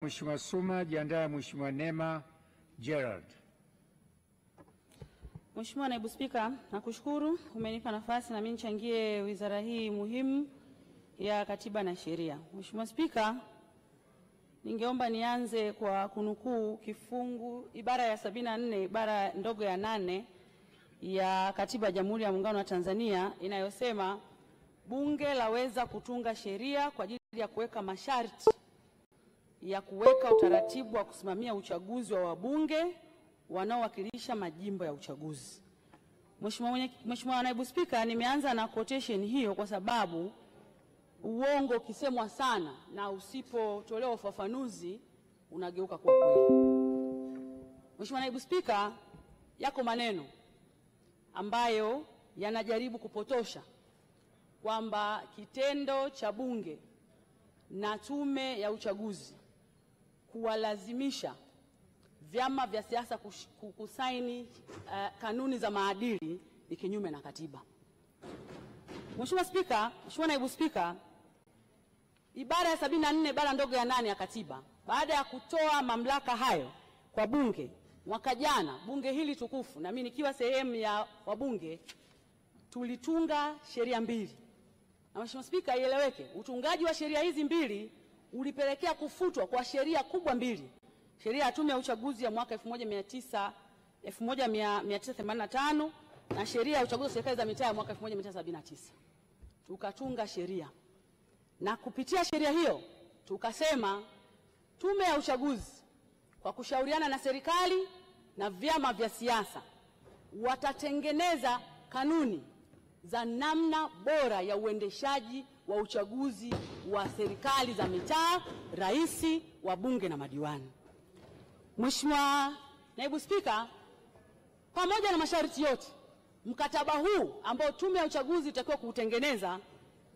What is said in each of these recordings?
Mheshimiwa Suma, jiandae Mheshimiwa Neema Gerald. Mheshimiwa Naibu Spika, nakushukuru umenipa nafasi na mimi nichangie wizara hii muhimu ya Katiba na Sheria. Mheshimiwa Spika, ningeomba nianze kwa kunukuu kifungu ibara ya 74 ibara ndogo ya 8 ya Katiba ya Jamhuri ya Muungano wa Tanzania inayosema Bunge laweza kutunga sheria kwa ajili ya kuweka masharti ya kuweka utaratibu wa kusimamia uchaguzi wa wabunge wanaowakilisha majimbo ya uchaguzi. Mheshimiwa Naibu Spika, nimeanza na quotation hiyo kwa sababu uongo ukisemwa sana na usipotolewa ufafanuzi unageuka kuwa kweli. Mheshimiwa Naibu Spika, yako maneno ambayo yanajaribu kupotosha kwamba kitendo cha Bunge na Tume ya Uchaguzi kuwalazimisha vyama vya siasa kusaini kanuni za maadili ni kinyume na katiba. Mheshimiwa Naibu Spika, ibara ya 74 ibara ndogo ya 8 ya katiba, baada ya kutoa mamlaka hayo kwa Bunge mwaka jana, bunge hili tukufu na mimi nikiwa sehemu ya wabunge, tulitunga sheria mbili. Na Mheshimiwa Spika, ieleweke, utungaji wa sheria hizi mbili ulipelekea kufutwa kwa sheria kubwa mbili. Sheria ya Tume ya Uchaguzi ya mwaka 1985 na sheria ya uchaguzi wa serikali za mitaa ya mwaka 1979. Tukatunga sheria. Na kupitia sheria hiyo tukasema Tume ya Uchaguzi kwa kushauriana na serikali na vyama vya siasa watatengeneza kanuni za namna bora ya uendeshaji wa uchaguzi wa serikali za mitaa, rais, wabunge na madiwani. Mheshimiwa Naibu Spika, pamoja na masharti yote, mkataba huu ambao Tume ya Uchaguzi itakiwa kuutengeneza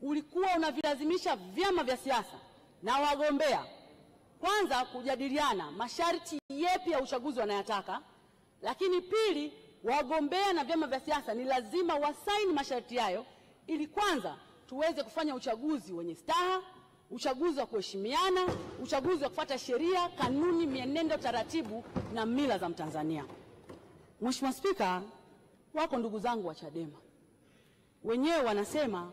ulikuwa unavilazimisha vyama vya siasa na wagombea kwanza kujadiliana masharti yepi ya uchaguzi wanayataka, lakini pili, wagombea na vyama vya siasa ni lazima wasaini masharti hayo ili kwanza tuweze kufanya uchaguzi wenye staha, uchaguzi wa kuheshimiana, uchaguzi wa kufuata sheria, kanuni, mienendo, taratibu na mila za Mtanzania. Mheshimiwa Spika, wako ndugu zangu wa Chadema wenyewe wanasema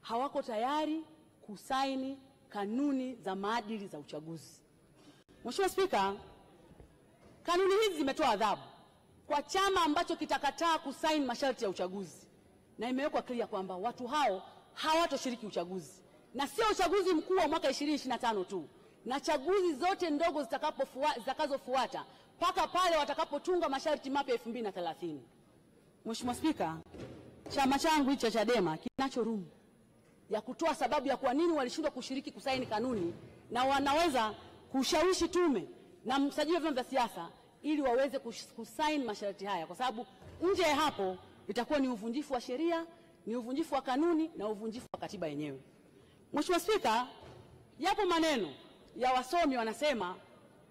hawako tayari kusaini kanuni za maadili za uchaguzi. Mheshimiwa Spika, kanuni hizi zimetoa adhabu kwa chama ambacho kitakataa kusaini masharti ya uchaguzi, na imewekwa clear kwamba watu hao hawatoshiriki uchaguzi, na sio uchaguzi mkuu wa mwaka 2025 tu, na chaguzi zote ndogo zitakazofuata mpaka pale watakapotunga masharti mapya 2030. Mheshimiwa Spika, chama changu hicho cha Chadema kinacho room ya kutoa sababu ya kwa nini walishindwa kushiriki kusaini kanuni, na wanaweza kushawishi tume na msajili wa vyama vya siasa ili waweze kusaini masharti haya, kwa sababu nje ya hapo itakuwa ni uvunjifu wa sheria, ni uvunjifu wa kanuni na uvunjifu wa katiba yenyewe. Mheshimiwa Spika, yapo maneno ya wasomi wanasema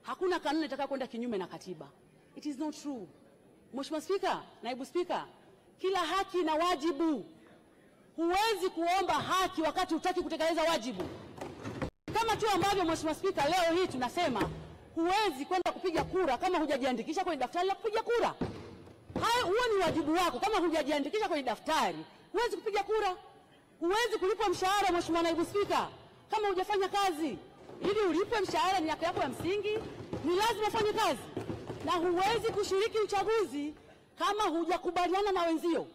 hakuna kanuni itakayo kwenda kinyume na katiba. It is not true. Mheshimiwa Spika, Naibu Spika, kila haki na wajibu. Huwezi kuomba haki wakati hutaki kutekeleza wajibu. Kama tu ambavyo Mheshimiwa Spika, leo hii tunasema huwezi kwenda kupiga kura kama hujajiandikisha kwenye daftari la kupiga kura. Huo ni wajibu wako. Kama hujajiandikisha kwenye daftari, huwezi kupiga kura. Huwezi kulipwa mshahara, Mheshimiwa Naibu Spika, kama hujafanya kazi. Ili ulipwe mshahara ni haki yako ya msingi, ni lazima ufanye kazi. Na huwezi kushiriki uchaguzi kama hujakubaliana na wenzio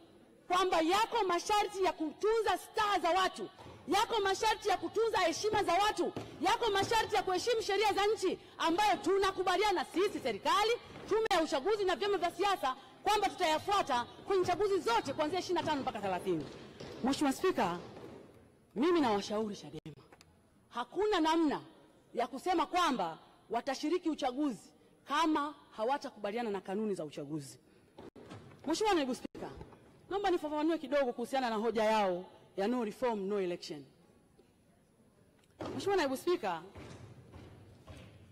kwamba yako masharti ya kutunza staha za watu, yako masharti ya kutunza heshima za watu, yako masharti ya kuheshimu sheria za nchi ambayo tunakubaliana sisi serikali, Tume ya Uchaguzi na vyama vya siasa kwamba tutayafuata kwenye chaguzi zote kuanzia 25 mpaka 30. Mheshimiwa Spika, mimi nawashauri Chadema, hakuna namna ya kusema kwamba watashiriki uchaguzi kama hawatakubaliana na kanuni za uchaguzi. Mheshimiwa Naibu Spika, naomba nifafanue kidogo kuhusiana na hoja yao ya no reform no election. Mheshimiwa Naibu Spika,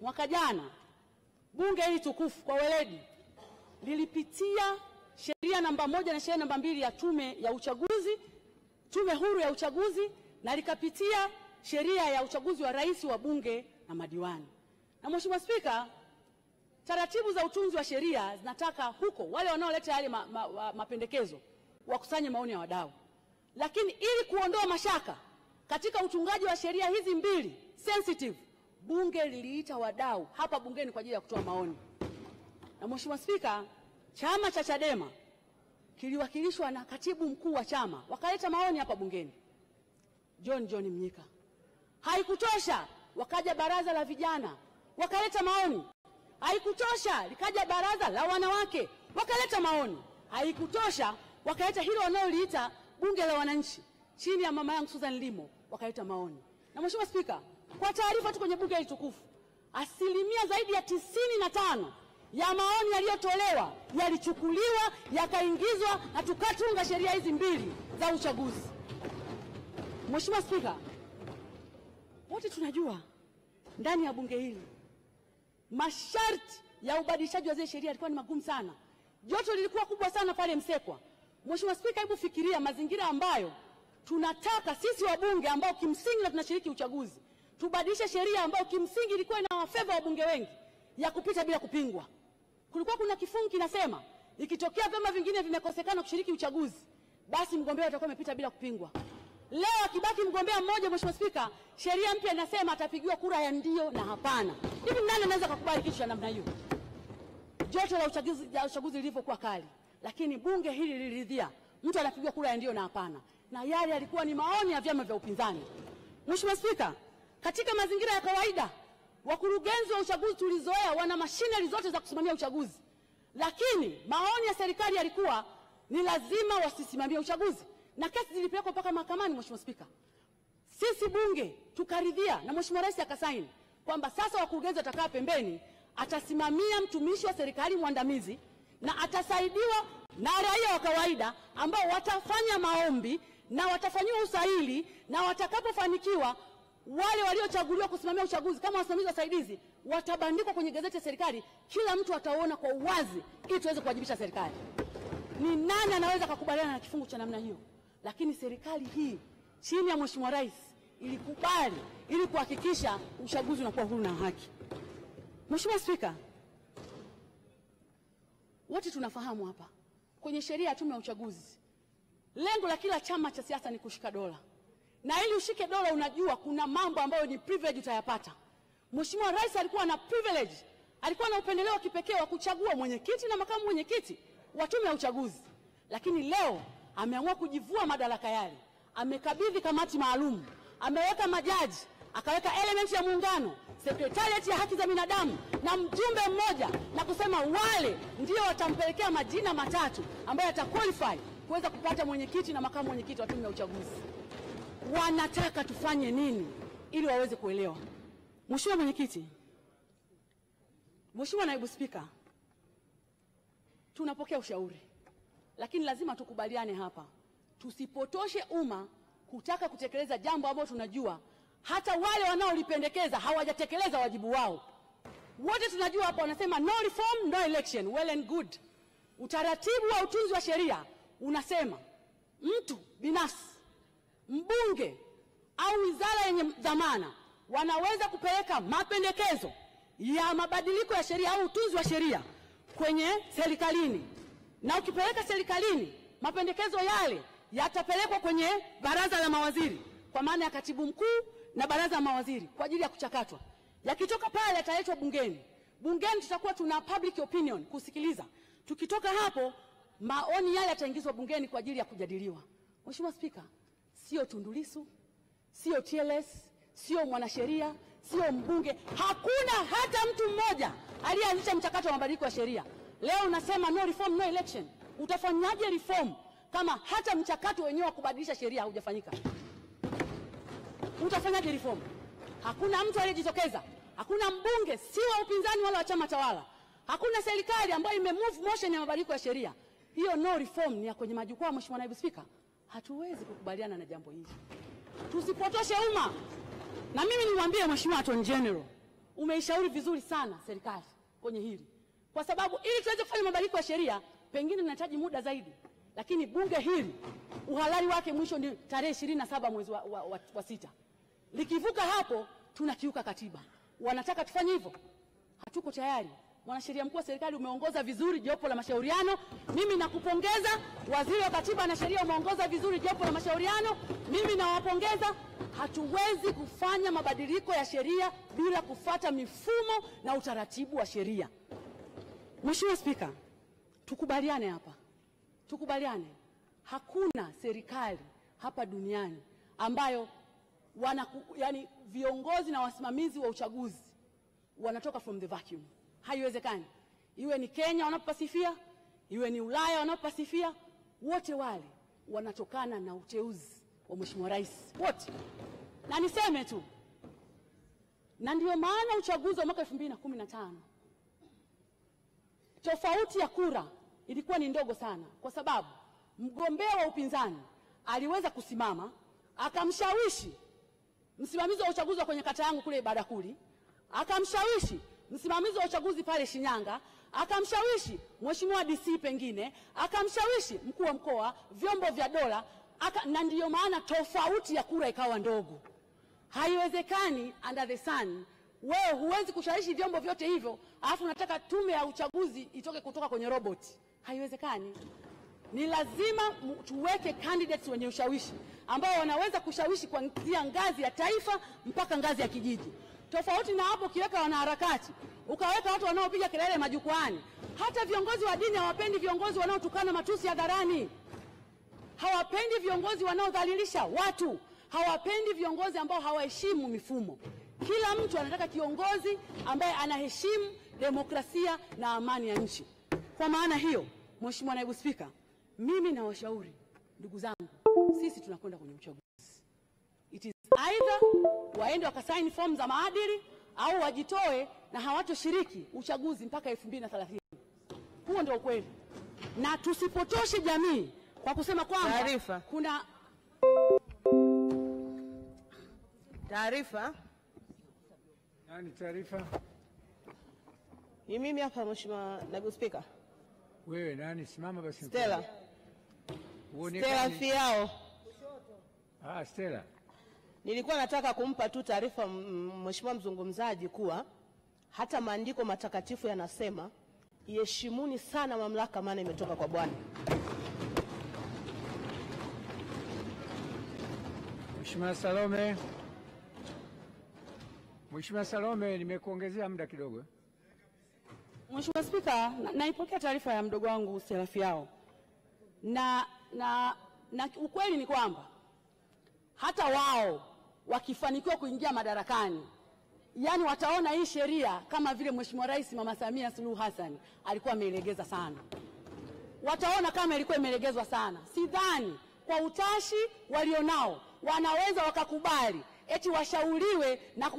mwaka jana bunge hili tukufu kwa weledi lilipitia sheria namba 1 na sheria namba 2 ya Tume ya Uchaguzi, Tume Huru ya Uchaguzi, na likapitia sheria ya uchaguzi wa rais, wa bunge na madiwani. Na Mheshimiwa Spika, taratibu za utunzi wa sheria zinataka huko wale wanaoleta yale mapendekezo wakusanye maoni ya wadau. Lakini ili kuondoa mashaka katika utungaji wa sheria hizi mbili sensitive, bunge liliita wadau hapa bungeni kwa ajili ya kutoa maoni. Na Mheshimiwa Spika, chama cha Chadema kiliwakilishwa na katibu mkuu wa chama, wakaleta maoni hapa bungeni, John Mnyika. Haikutosha, wakaja baraza la vijana wakaleta maoni. Haikutosha, likaja baraza la wanawake wakaleta maoni. Haikutosha, wakaleta hilo wanaoliita bunge la wananchi chini ya mama yangu Susan Limo wakaleta maoni. Na Mheshimiwa Spika, kwa taarifa tu kwenye bunge hili tukufu, asilimia zaidi ya 95 ya maoni yaliyotolewa yalichukuliwa yakaingizwa na tukatunga sheria hizi mbili za uchaguzi. Mheshimiwa Spika, wote tunajua ndani ya bunge hili masharti ya ubadilishaji wa zile sheria yalikuwa ni magumu sana. Joto lilikuwa kubwa sana pale Msekwa. Mheshimiwa Spika, hebu fikiria mazingira ambayo tunataka sisi wabunge ambao kimsingi na tunashiriki uchaguzi tubadilishe sheria ambayo kimsingi ilikuwa ina wafeva wabunge wengi ya kupita bila kupingwa. Kulikuwa kuna kifungu kinasema ikitokea vyama vingine vimekosekana kushiriki uchaguzi, basi mgombea atakuwa amepita bila kupingwa. Leo akibaki mgombea mmoja, Mheshimiwa Spika, sheria mpya inasema atapigiwa kura ya ndio na hapana. Hivi nani anaweza kukubali kitu cha namna hiyo? Joto la uchaguzi lilivyokuwa kali, lakini bunge hili liliridhia mtu anapigiwa kura ya ndio na hapana, na yale yalikuwa ni maoni ya vyama vya upinzani. Mheshimiwa Spika, katika mazingira ya kawaida wakurugenzi wa uchaguzi tulizoea wana machinery zote za kusimamia uchaguzi, lakini maoni ya serikali yalikuwa ni lazima wasisimamie uchaguzi, na kesi zilipelekwa mpaka mahakamani. Mheshimiwa Spika, sisi bunge tukaridhia na Mheshimiwa Rais akasaini kwamba sasa wakurugenzi watakaa pembeni, atasimamia mtumishi wa serikali mwandamizi na atasaidiwa na raia wa kawaida ambao watafanya maombi na watafanyiwa usahili, na watakapofanikiwa wale waliochaguliwa kusimamia uchaguzi kama wasimamizi wasaidizi watabandikwa kwenye gazeti ya serikali, kila mtu ataona kwa uwazi ili tuweze kuwajibisha serikali. Ni nani anaweza kukubaliana na kifungu cha namna hiyo? Lakini serikali hii chini ya Mheshimiwa Rais ilikubali ili kuhakikisha uchaguzi unakuwa huru na haki. Mheshimiwa Spika, wote tunafahamu hapa kwenye sheria ya tume ya uchaguzi lengo la kila chama cha siasa ni kushika dola, na ili ushike dola unajua kuna mambo ambayo ni privilege utayapata. Mheshimiwa Rais alikuwa na privilege, alikuwa na upendeleo wa kipekee wa kuchagua mwenyekiti na makamu mwenyekiti wa tume ya uchaguzi, lakini leo ameamua kujivua madaraka yale. Amekabidhi kamati maalum, ameweka majaji, akaweka element ya muungano, sekretariat ya haki za binadamu na mjumbe mmoja, na kusema wale ndio watampelekea majina matatu ambayo yataqualify kuweza kupata mwenyekiti na makamu mwenyekiti wa tume ya uchaguzi. Wanataka tufanye nini ili waweze kuelewa? Mheshimiwa Mwenyekiti, Mheshimiwa Naibu Spika, tunapokea ushauri, lakini lazima tukubaliane hapa, tusipotoshe umma kutaka kutekeleza jambo ambalo tunajua hata wale wanaolipendekeza hawajatekeleza wajibu wao. Wote tunajua hapa wanasema no reform no election, well and good. Utaratibu wa utunzi wa sheria unasema mtu binafsi, mbunge au wizara yenye dhamana wanaweza kupeleka mapendekezo ya mabadiliko ya sheria au utunzi wa sheria kwenye serikalini, na ukipeleka serikalini mapendekezo yale yatapelekwa kwenye baraza la mawaziri kwa maana ya katibu mkuu na baraza la mawaziri kwa ajili ya kuchakatwa. Yakitoka pale yataletwa bungeni. Bungeni tutakuwa tuna public opinion kusikiliza. Tukitoka hapo maoni yale yataingizwa bungeni kwa ajili ya kujadiliwa. Mheshimiwa Spika, sio Tundu Lissu, sio TLS, sio mwanasheria, sio mbunge, hakuna hata mtu mmoja aliyeanzisha mchakato wa mabadiliko ya sheria. Leo unasema no reform no election. Utafanyaje reform kama hata mchakato wenyewe wa kubadilisha sheria haujafanyika? Utafanyaje reform? Hakuna mtu aliyejitokeza, hakuna mbunge si wa upinzani wala wa chama tawala, hakuna serikali ambayo imemove motion ya mabadiliko ya sheria. Hiyo no reform ni ya kwenye majukwaa. Mheshimiwa Naibu Spika, hatuwezi kukubaliana na jambo hili. Tusipotoshe umma. Na mimi nimwambie Mheshimiwa Attorney General, umeishauri vizuri sana serikali kwenye hili, kwa sababu ili tuweze kufanya mabadiliko ya sheria pengine tunahitaji muda zaidi, lakini bunge hili uhalali wake mwisho ni tarehe 27 mwezi wa 6. Likivuka hapo tunakiuka katiba. Wanataka tufanye hivyo? tuko tayari. Mwanasheria mkuu wa serikali, umeongoza vizuri jopo la mashauriano. Mimi nakupongeza. Waziri wa Katiba na Sheria, umeongoza vizuri jopo la mashauriano. Mimi nawapongeza. Hatuwezi kufanya mabadiliko ya sheria bila kufuata mifumo na utaratibu wa sheria. Mheshimiwa Spika, tukubaliane hapa. Tukubaliane. Hakuna serikali hapa duniani ambayo yani viongozi na wasimamizi wa uchaguzi wanatoka from the vacuum. Haiwezekani. Iwe ni Kenya wanapasifia, iwe ni Ulaya wanapasifia, wote wale wanatokana na uteuzi wa Mheshimiwa Rais. Wote. Na niseme tu, na ndio maana uchaguzi wa mwaka 2015 tofauti ya kura ilikuwa ni ndogo sana, kwa sababu mgombea wa upinzani aliweza kusimama akamshawishi msimamizi wa uchaguzi wa kwenye kata yangu kule Ibadakuli, akamshawishi msimamizi wa uchaguzi pale Shinyanga, akamshawishi Mheshimiwa DC pengine, akamshawishi mkuu wa mkoa, vyombo vya dola, na ndiyo maana tofauti ya kura ikawa ndogo. Haiwezekani under the sun. Wewe huwezi kushawishi vyombo vyote hivyo, alafu unataka tume ya uchaguzi itoke kutoka kwenye robot. Haiwezekani. Ni lazima tuweke candidates wenye ushawishi ambao wanaweza kushawishi kuanzia ngazi ya taifa mpaka ngazi ya kijiji. Tofauti na hapo, ukiweka wanaharakati, ukaweka watu wanaopiga kelele majukwaani. Hata viongozi wa dini hawapendi viongozi wanaotukana matusi hadharani. Hawapendi viongozi wanaodhalilisha watu. Hawapendi viongozi ambao hawaheshimu mifumo. Kila mtu anataka kiongozi ambaye anaheshimu demokrasia na amani ya nchi. Kwa maana hiyo, Mheshimiwa Naibu Spika, mimi na washauri ndugu zangu, sisi tunakwenda kwenye uchaguzi. It is either waende wakasaini fomu za maadili au wajitoe na hawatoshiriki uchaguzi mpaka 2030. Huo ndio ukweli. Na tusipotoshe jamii kwa kusema kwamba kuna taarifa. Nani taarifa? Ni mimi hapa Mheshimiwa Naibu Spika. Wewe nani? Simama basi. Stella. Stella Fiao. Stella. Nilikuwa nataka kumpa tu taarifa Mheshimiwa mzungumzaji kuwa hata maandiko matakatifu yanasema iheshimuni sana mamlaka, maana imetoka kwa Bwana. Mheshimiwa Salome. Mheshimiwa Salome, nimekuongezea muda kidogo. Mheshimiwa Spika, naipokea taarifa ya mdogo wangu Stella Fiao. Na ukweli ni kwamba hata wao wakifanikiwa kuingia madarakani, yani wataona hii sheria kama vile Mheshimiwa Rais Mama Samia Suluhu Hassan alikuwa amelegeza sana. Wataona kama ilikuwa imelegezwa sana. Sidhani kwa utashi walionao wanaweza wakakubali eti washauriwe na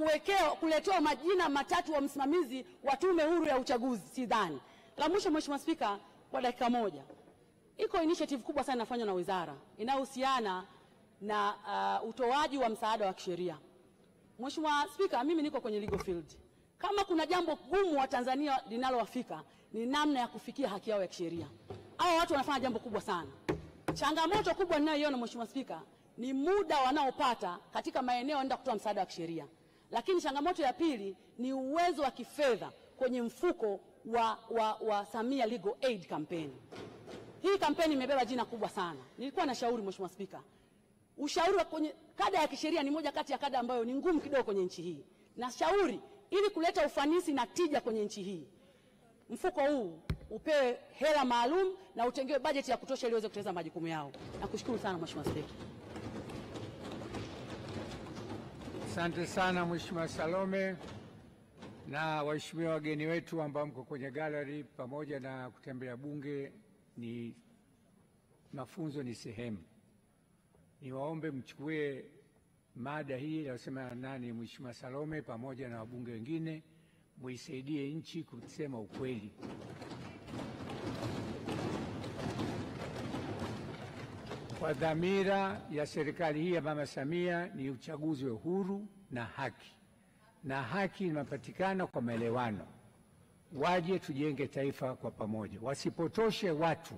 kuletewa majina matatu wa msimamizi wa tume huru ya uchaguzi. Sidhani. La mwisho, Mheshimiwa Spika, kwa dakika moja. Iko initiative kubwa sana inafanywa na wizara inayohusiana na utoaji wa msaada wa kisheria. Mheshimiwa Spika, mimi niko kwenye legal field. Kama kuna jambo gumu wa Tanzania linalowafika ni namna ya kufikia haki yao ya kisheria. Hao watu wanafanya jambo kubwa sana. Changamoto kubwa ninayoiona Mheshimiwa Spika ni muda wanaopata katika maeneo enda kutoa msaada wa kisheria. Lakini changamoto ya pili ni uwezo wa kifedha kwenye mfuko wa Samia Legal Aid Campaign. Hii kampeni imebeba jina kubwa sana. Nilikuwa na shauri Mheshimiwa Spika. Ushauri kwenye kada ya kisheria ni moja kati ya kada ambayo ni ngumu kidogo kwenye nchi hii. Na shauri ili kuleta ufanisi na tija kwenye nchi hii, mfuko huu upewe hela maalum na utengewe bajeti ya kutosha ili uweze kutekeleza majukumu yao. Nakushukuru sana Mheshimiwa Spika. Asante sana Mheshimiwa Salome na waheshimiwa wageni wetu ambao mko kwenye gallery pamoja na kutembelea bunge. Ni mafunzo ni sehemu. Niwaombe mchukue mada hii inayosema nani Mheshimiwa Salome pamoja na wabunge wengine, muisaidie nchi kusema ukweli. Kwa dhamira ya serikali hii ya Mama Samia ni uchaguzi wa huru na haki, na haki inapatikana kwa maelewano. Waje tujenge taifa kwa pamoja, wasipotoshe watu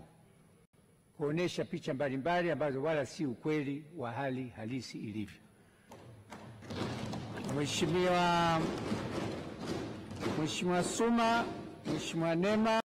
kuonesha picha mbalimbali ambazo wala si ukweli wa hali halisi ilivyo. Mheshimiwa Suma, Mheshimiwa Nema.